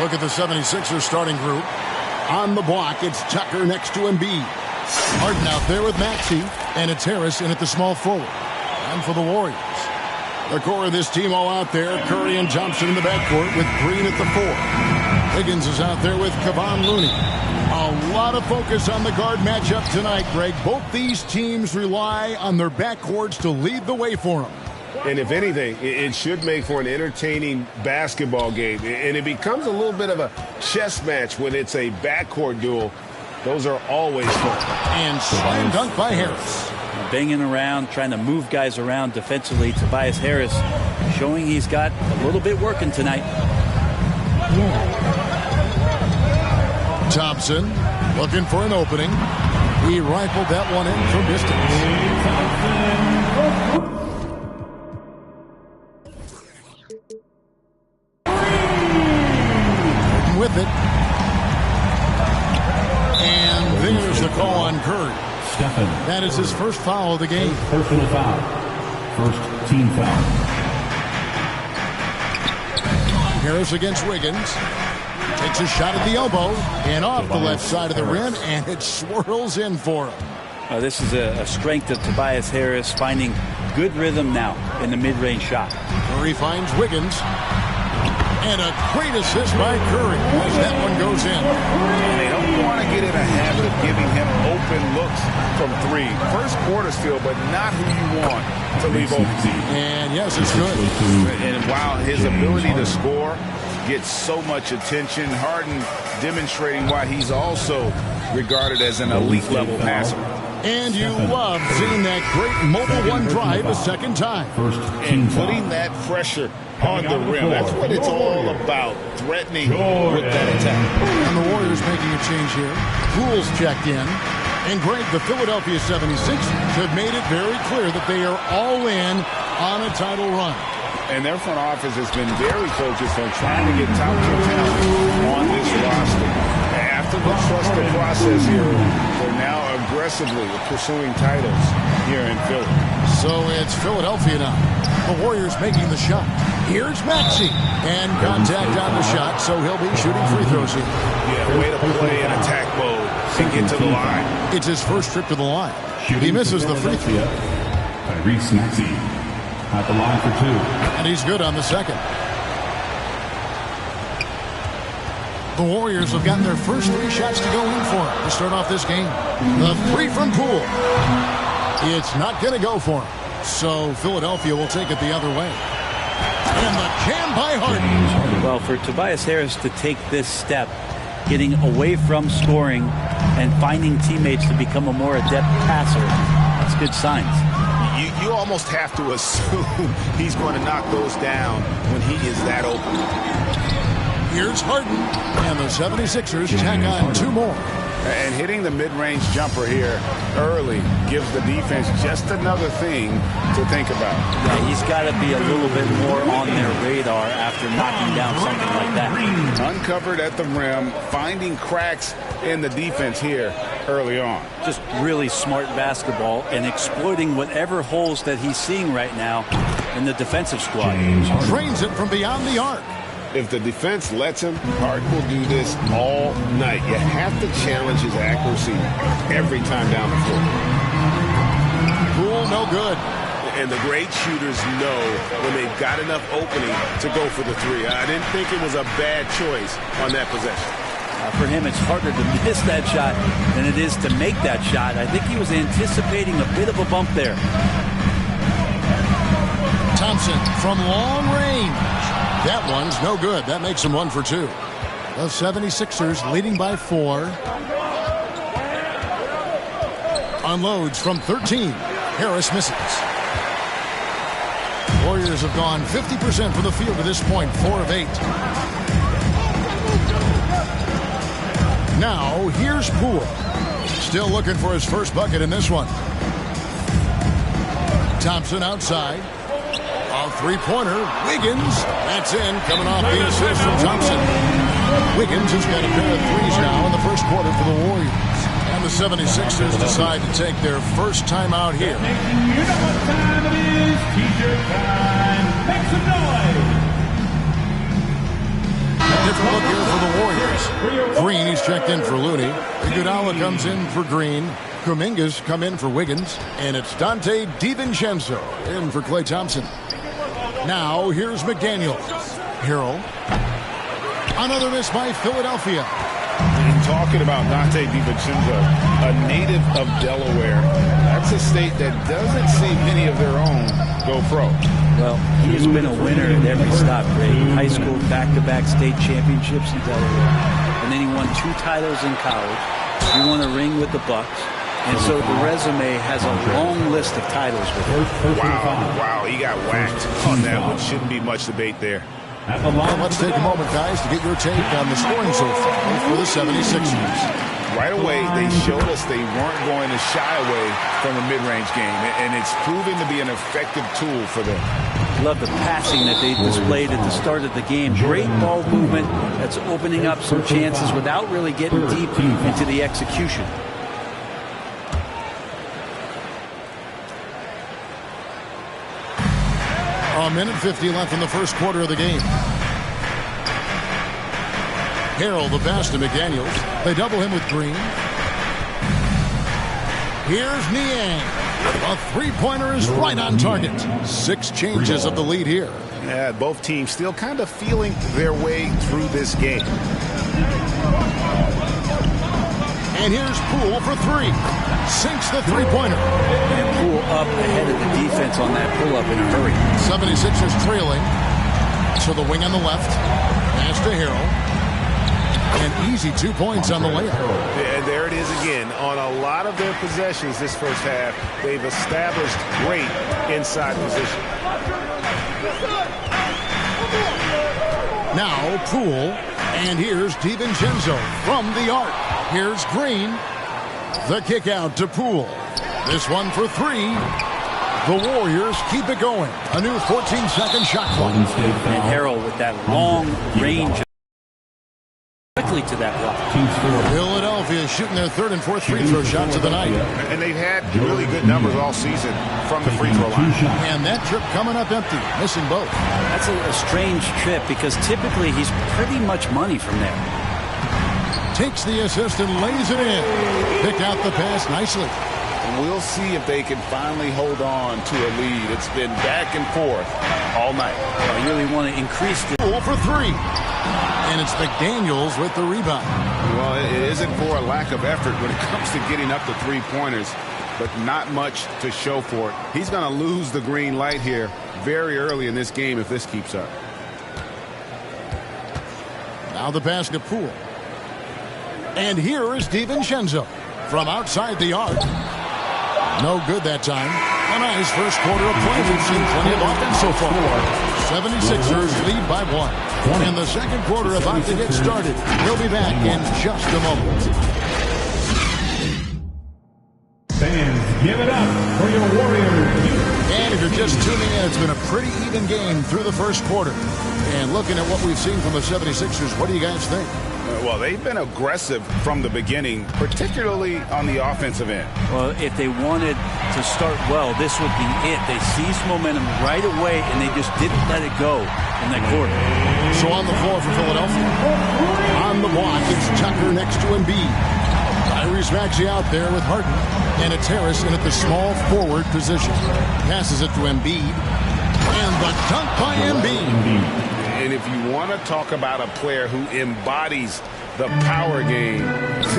Look at the 76ers starting group. On the block, it's Tucker next to Embiid. Harden out there with Maxey, and it's Harris in at the small forward. And for the Warriors, the core of this team all out there. Curry and Thompson in the backcourt with Green at the 4. Higgins is out there with Kevon Looney. A lot of focus on the guard matchup tonight, Greg. Both these teams rely on their backcourts to lead the way for them. And if anything, it should make for an entertaining basketball game. And it becomes a little bit of a chess match when it's a backcourt duel. Those are always fun. And slam dunk by Harris. Banging around, trying to move guys around defensively. Tobias Harris showing he's got a little bit working tonight. Thompson looking for an opening. He rifled that one in from distance. With it. And there's the call on Curry. That is his first foul of the game. Personal foul. First team foul. Harris against Wiggins. Takes a shot at the elbow and off the left side of the rim, and it swirls in for him. This is a strength of Tobias Harris, finding good rhythm now in the mid-range shot. Curry finds Wiggins. And a great assist by Curry as that one goes in. And they don't want to get in a habit of giving him open looks from three. First quarter still, but not who you want to leave open. And yes, it's good. And while his ability to score gets so much attention, Harden demonstrating why he's also regarded as an elite level passer. And you love seeing that great mobile one drive a second time. And putting that pressure on the rim. That's what it's all about, threatening with that attack. And the Warriors making a change here. Poole's checked in. And Greg, the Philadelphia 76ers have made it very clear that they are all in on a title run. And their front office has been very focused on trying to get top-tier talent on this roster. After the trusted process here, they're now aggressively pursuing titles here in Philly. So it's Philadelphia now. The Warriors making the shot. Here's Maxey. And contact on the shot, so he'll be shooting free throws here. Yeah, way to play in attack mode and get to the line. It's his first trip to the line. He misses the free throw. Reese Maxey at the line for 2. And he's good on the second. The Warriors have gotten their first 3 shots to go in for him to start off this game. The 3 from Poole. It's not going to go for him. So Philadelphia will take it the other way. And the jam by Harden. Well, for Tobias Harris to take this step, getting away from scoring and finding teammates to become a more adept passer, that's good signs. You almost have to assume he's going to knock those down when he is that open. Here's Harden, and the 76ers tack on 2 more. And hitting the mid-range jumper here early gives the defense just another thing to think about. Yeah, he's got to be a little bit more on their radar after knocking down something like that. Uncovered at the rim, finding cracks in the defense here early on. Just really smart basketball and exploiting whatever holes that he's seeing right now in the defensive squad. Drains it from beyond the arc. If the defense lets him, Harden will do this all night. You have to challenge his accuracy every time down the floor. Poole, no good. And the great shooters know when they've got enough opening to go for the 3. I didn't think it was a bad choice on that possession. For him, it's harder to miss that shot than it is to make that shot. I think he was anticipating a bit of a bump there. Thompson from long range. That one's no good. That makes him 1 for 2. The 76ers leading by 4. Unloads from 13. Harris misses. Warriors have gone 50% from the field to this point, 4 of 8. Now, here's Poole. Still looking for his first bucket in this one. Thompson outside. A 3-pointer. Wiggins. That's in. Coming off the assist from Thompson. Wiggins has got a pair of 3s now in the first quarter for the Warriors. And the 76ers decide to take their first time out here. You know what time it is. T-shirt time. Make some noise. Different look here for the Warriors. Green, he's checked in for Looney. Iguodala comes in for Green. Kuminga's come in for Wiggins. And it's Dante DiVincenzo in for Klay Thompson. Now, here's McDaniel. Harrell. Another miss by Philadelphia. And talking about Dante DiVincenzo, a native of Delaware, that's a state that doesn't see many of their own go pro. Well, he's been a winner at every stop, Ray. High school, back-to-back state championships in Delaware. And then he won 2 titles in college. He won a ring with the Bucks. And so the resume has a long list of titles with him. Wow, he got whacked on that one. Shouldn't be much debate there. Well, let's take a moment, guys, to get your take on the scoring so far for the 76ers. Right away, they showed us they weren't going to shy away from a mid-range game, and it's proven to be an effective tool for them. Love the passing that they displayed at the start of the game. Great ball movement that's opening up some chances without really getting deep into the execution. A minute 50 left in the first quarter of the game. Harrell the pass to McDaniels. They double him with Green. Here's Niang. A three-pointer is right on target. 6 changes of the lead here. Yeah, both teams still kind of feeling their way through this game. And here's Poole for 3. Sinks the three-pointer. And Poole up ahead of the defense on that pull-up in a hurry. 76ers trailing. To the wing on the left. Pass to Harrell. An easy 2 points on the layup. And there it is again. On a lot of their possessions this first half, they've established great inside position. Now Poole. And here's DiVincenzo from the arc. Here's Green. The kick out to Poole. This one for 3. The Warriors keep it going. A new 14-second shot clock. And Harrell with that long range quickly to that block. Philadelphia shooting their 3rd and 4th free throw shots of the night. And they've had really good numbers all season from the free throw line. And that trip coming up empty, missing both. That's a strange trip because typically he's pretty much money from there. Takes the assist and lays it in. Picked out the pass nicely. And we'll see if they can finally hold on to a lead. It's been back and forth all night. I really want to increase the... Poole for 3. And it's McDaniels with the rebound. Well, it isn't for a lack of effort when it comes to getting up to three-pointers, but not much to show for it. He's going to lose the green light here very early in this game if this keeps up. Now the pass to Poole. And here is DiVincenzo from outside the arc. No good that time. A nice first quarter of play. We've seen plenty of offense so far. 76ers lead by 1. And the second quarter about to get started. We'll be back in just a moment. Fans, give it up for your Warriors. And if you're just tuning in, it's been a pretty even game through the first quarter. And looking at what we've seen from the 76ers, what do you guys think? Well, they've been aggressive from the beginning, particularly on the offensive end. Well, if they wanted to start well, this would be it. They seized momentum right away, and they just didn't let it go in that quarter. So on the floor for Philadelphia. On the block, it's Tucker next to Embiid. Tyrese Maxey out there with Harden. And it's Harris in at the small forward position. Passes it to Embiid. And the dunk by Embiid. And if you want to talk about a player who embodies the power game,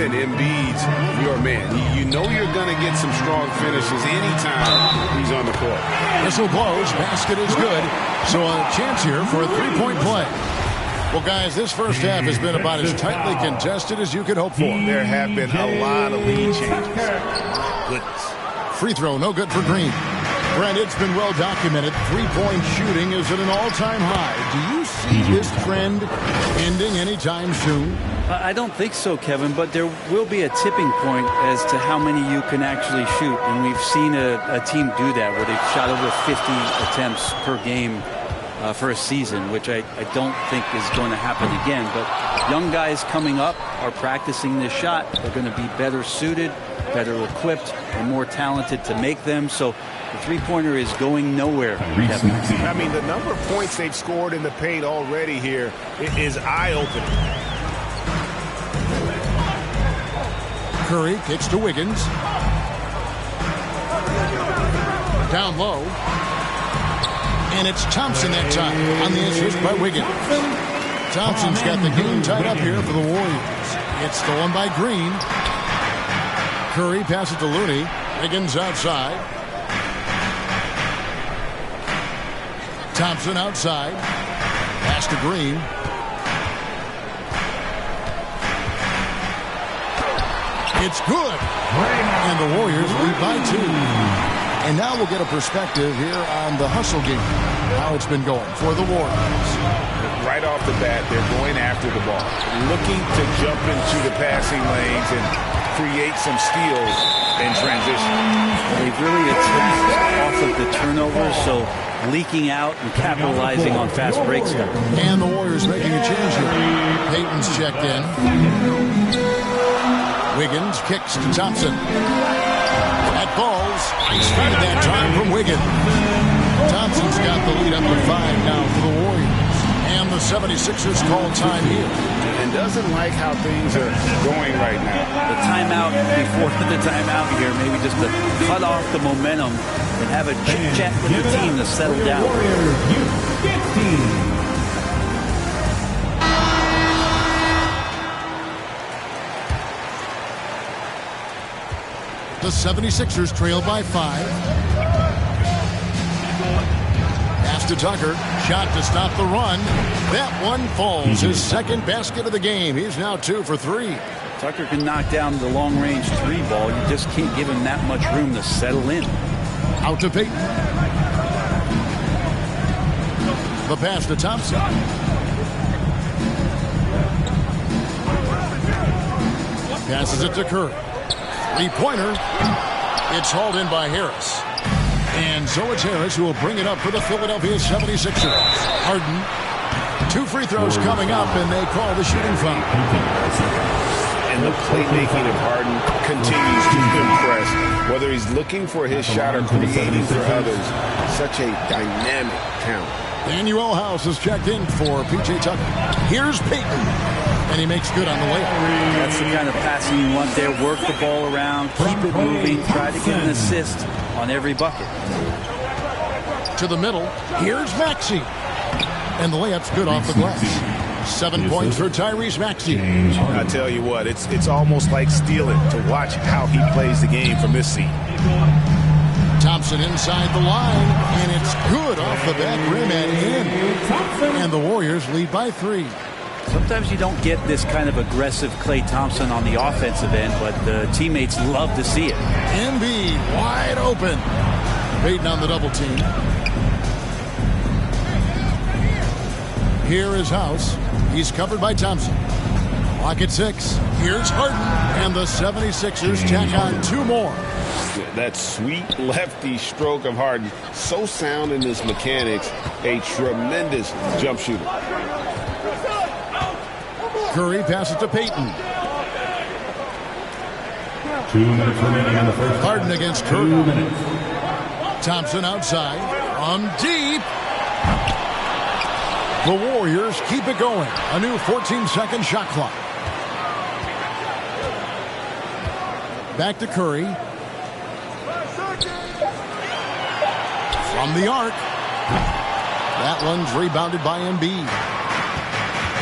then Embiid's your man. You know you're going to get some strong finishes anytime he's on the court. Whistle blows. Basket is good. So a chance here for a three-point play. Well, guys, this first half has been about as tightly contested as you could hope for. There have been a lot of lead changes. Goodness. Free throw, no good for Green. Brent, it's been well documented. Three-point shooting is at an all-time high. Do you see this trend ending anytime soon? I don't think so, Kevin, but there will be a tipping point as to how many you can actually shoot. And we've seen a team do that where they've shot over 50 attempts per game for a season, which I don't think is going to happen again. But young guys coming up are practicing this shot. They're going to be better suited better equipped and more talented to make them. So the three-pointer is going nowhere. I mean, the number of points they've scored in the paint already here is eye-opening. Curry kicks to Wiggins. Down low. And it's Thompson that time on the assist by Wiggins. Thompson's got the game tied up here for the Warriors. It's stolen by Green. Curry passes to Looney. Wiggins outside. Thompson outside. Pass to Green. It's good. And the Warriors lead by 2. And now we'll get a perspective here on the hustle game, how it's been going for the Warriors. Right off the bat, they're going after the ball, looking to jump into the passing lanes and create some steals in transition. They've really attacked off of the turnovers, so leaking out and capitalizing on fast break stuff. And the Warriors making a change here. Payton's checked in. Wiggins kicks to Thompson. That falls. Started that time from Wiggins. Thompson's got the lead up to 5 now for the Warriors. And the 76ers call time here. And doesn't like how things are going right now. The timeout before the timeout here, maybe just to cut off the momentum and have a chit-chat with the team to settle down. The 76ers trail by 5. Pass to Tucker. Shot to stop the run. That one falls. His second basket of the game. He's now 2 for 3. Tucker can knock down the long-range 3 ball. You just can't give him that much room to settle in. Out to Payton. The pass to Thompson. Passes it to Curry. Three-pointer. It's hauled in by Harris. And so it's Harris who will bring it up for the Philadelphia 76ers. Harden. 2 free throws coming up, and they call the shooting foul. And the playmaking of Harden continues to impress. Whether he's looking for his shot or creating for others, such a dynamic talent. Daniel House is checked in for P.J. Tucker. Here's Payton. And he makes good on the layup. That's the kind of passing you want there. Work the ball around, keep it moving, try to get an assist on every bucket. To the middle, here's Maxey. And the layup's good off the glass. 7 points for Tyrese Maxey. I tell you what, it's almost like stealing to watch how he plays the game from this seat. Thompson inside the line, and it's good off the back rim and in. And the Warriors lead by 3. Sometimes you don't get this kind of aggressive Klay Thompson on the offensive end, but the teammates love to see it. Embiid wide open. Payton on the double team. Here is House. He's covered by Thompson. Clock at 6. Here's Harden. And the 76ers tack on 2 more. That sweet lefty stroke of Harden. So sound in his mechanics. A tremendous jump shooter. Curry passes to Payton. 2 minutes remaining on the first. Harden against Curry. 2 minutes. Thompson outside. On deep. The Warriors keep it going. A new 14-second shot clock. Back to Curry. From the arc. That one's rebounded by Embiid.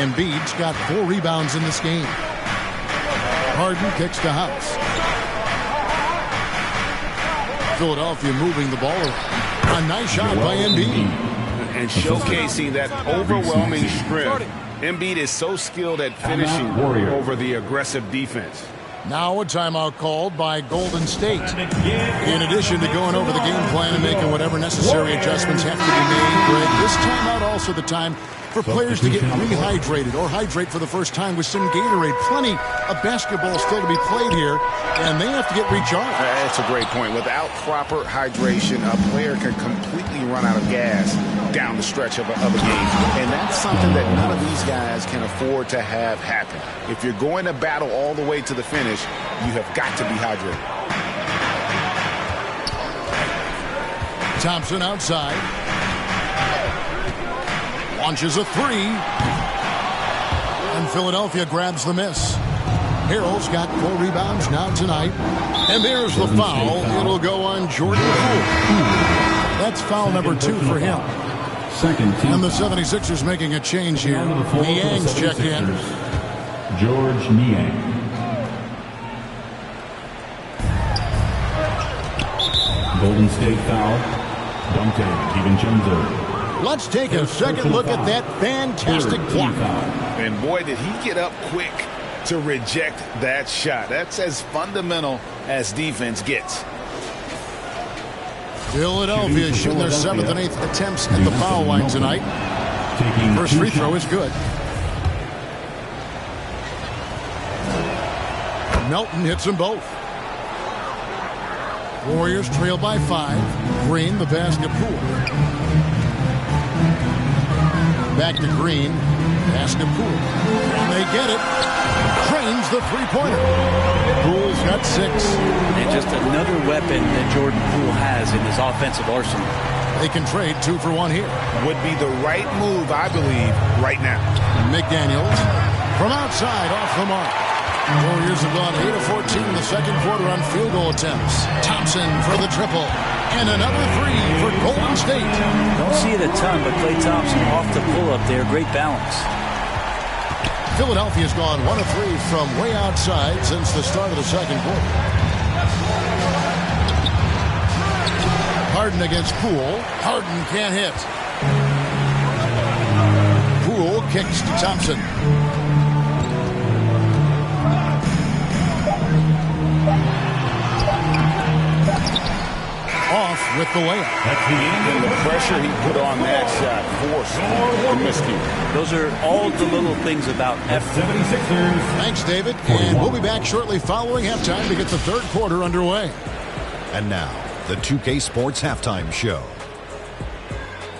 Embiid's got 4 rebounds in this game. Harden kicks to House. Philadelphia moving the ball around. A nice shot by Embiid. And showcasing that overwhelming strength. Embiid is so skilled at finishing over the aggressive defense. Now a timeout called by Golden State. In addition to going over the game plan and making whatever necessary adjustments have to be made, Greg, this timeout also the time for players to get rehydrated or hydrate for the first time with some Gatorade. Plenty of basketball still to be played here, and they have to get recharged. That's a great point. Without proper hydration, a player can completely run out of gas down the stretch of a game. And that's something that none of these guys can afford to have happen. If you're going to battle all the way to the finish, you have got to be hydrated. Thompson outside. Launches a three. And Philadelphia grabs the miss. Harrell's got 4 rebounds now tonight. And there's the foul. It'll go on Jordan Poole. That's foul number 2 for him. And the 76ers making a change here. Niang's checked in. George Niang. Golden State foul. Dante DiVincenzo. Let's take a second look at that fantastic block. And boy, did he get up quick to reject that shot. That's as fundamental as defense gets. Philadelphia shooting their 7th and 8th attempts at the foul line tonight. First free throw is good. Melton hits them both. Warriors trail by 5. Green, the pass to Poole. Back to Green. Pass to Poole. And they get it. Drains the three-pointer. Poole's got 6. And just another weapon that Jordan Poole has in his offensive arsenal. They can trade 2 for 1 here. Would be the right move, I believe, right now. McDaniels from outside off the mark. Warriors have gone 8 of 14 in the second quarter on field goal attempts. Thompson for the triple. And another 3 for Golden State. Don't see it a ton, but Klay Thompson off the pull-up there. Great balance. Philadelphia's gone 1 of 3 from way outside since the start of the second quarter. Harden against Poole. Harden can't hit. Poole kicks to Thompson. Off with the layup. And the pressure he put on that shot forced the miscue. Those are all the little things about effort. 76ers. Thanks, David. And we'll be back shortly following halftime to get the third quarter underway. And now, the 2K Sports Halftime Show.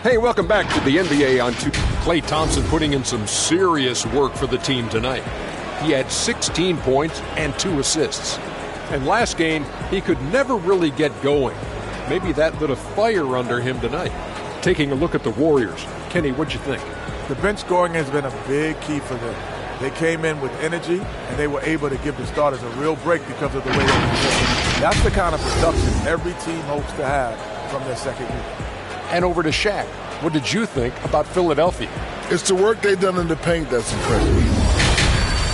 Hey, welcome back to the NBA on 2. Klay Thompson putting in some serious work for the team tonight. He had 16 points and 2 assists. And last game, he could never really get going. Maybe that lit a fire under him tonight. Taking a look at the Warriors. Kenny, what'd you think? The bench scoring has been a big key for them. They came in with energy, and they were able to give the starters a real break because of the way they were. That's the kind of production every team hopes to have from their second unit. And over to Shaq. What did you think about Philadelphia? It's the work they've done in the paint that's impressive.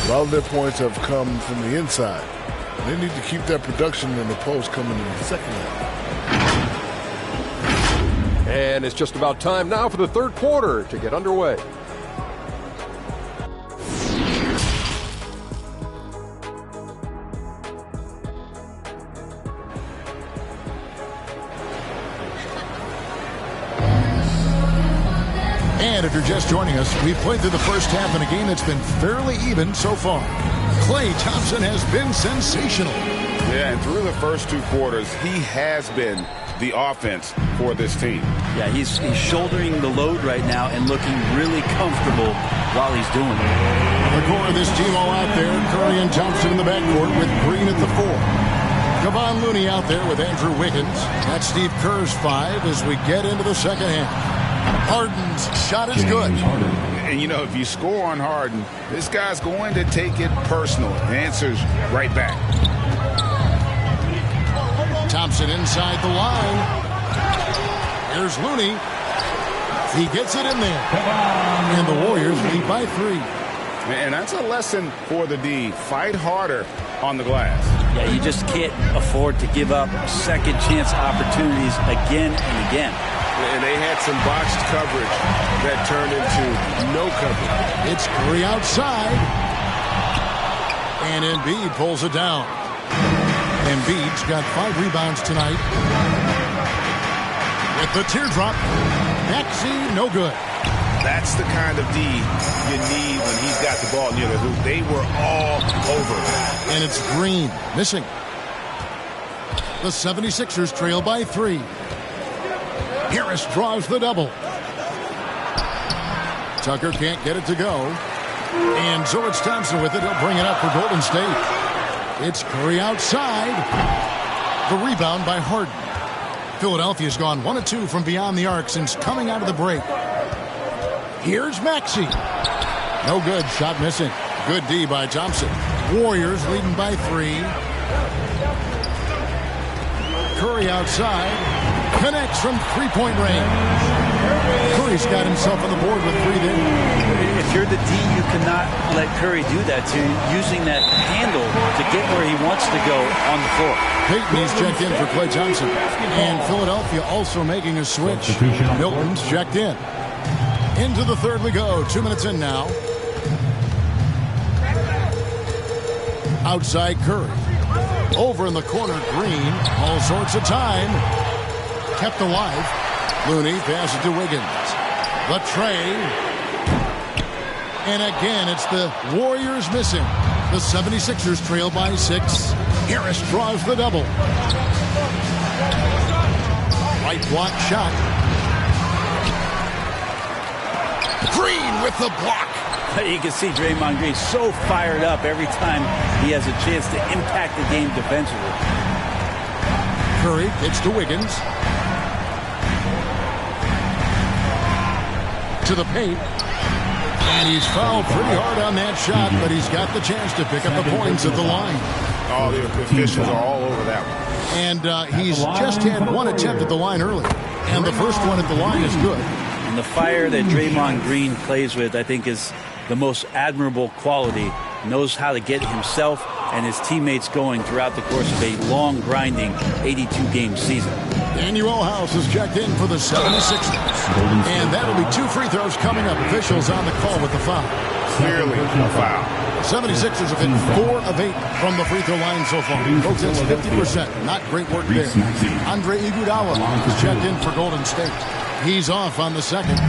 A lot of their points have come from the inside. They need to keep that production in the post coming in the second half. And it's just about time now for the third quarter to get underway. And if you're just joining us, we've played through the first half in a game that's been fairly even so far. Klay Thompson has been sensational. Yeah, and through the first 2 quarters, he has been the offense for this team. Yeah, he's shouldering the load right now and looking really comfortable while he's doing it. The core of this team all out there. Curry and Thompson in the backcourt with Green at the 4. Kevon Looney out there with Andrew Wiggins. That's Steve Kerr's 5 as we get into the second half. Harden's shot is good. And, you know, if you score on Harden, this guy's going to take it personal. The answer's right back. Thompson inside the line. Here's Looney. He gets it in there. And the Warriors lead by 3. And that's a lesson for the D. Fight harder on the glass. Yeah, you just can't afford to give up second chance opportunities again and again. And they had some boxed coverage that turned into no coverage. It's Curry outside. And Embiid pulls it down. Embiid's got 5 rebounds tonight. With the teardrop. Maxey, no good. That's the kind of D you need when he's got the ball near the hoop. They were all over. And it's Green missing. The 76ers trail by 3. Harris draws the double. Tucker can't get it to go. And so it's Thompson with it. He'll bring it up for Golden State. It's Curry outside. The rebound by Harden. Philadelphia's gone 1 of 2 from beyond the arc since coming out of the break. Here's Maxey. No good. Shot missing. Good D by Thompson. Warriors leading by 3. Curry outside. Connects from three-point range. Curry's got himself on the board with 3 there. If you're the D, you cannot let Curry do that to you, using that handle to get where he wants to go on the floor. Peyton is checked in for Klay Thompson. And Philadelphia also making a switch. Milton's checked in. Into the third we go. 2 minutes in now. Outside Curry. Over in the corner, Green. All sorts of time. Kept alive. Looney passes to Wiggins. The tray. And again, it's the Warriors missing. The 76ers trail by 6. Harris draws the double. Right block shot. Green with the block. You can see Draymond Green so fired up every time he has a chance to impact the game defensively. Curry gets to Wiggins. To the paint. And he's fouled pretty hard on that shot, but he's got the chance to pick up the points at the line. Oh, the officials are all over that one. And he's just had 1 attempt at the line early. And the first one at the line is good. And the fire that Draymond Green plays with, I think, is the most admirable quality. Knows how to get himself and his teammates going throughout the course of a long, grinding 82-game season. Daniel House is checked in for the 76ers. And that'll be 2 free throws coming up. Officials on the call with the foul. Clearly a foul. 76ers have hit 4 of 8 from the free throw line so far. Folks, that's 50%. Not great work there. Andre Iguodala is checked in for Golden State. He's off on the second.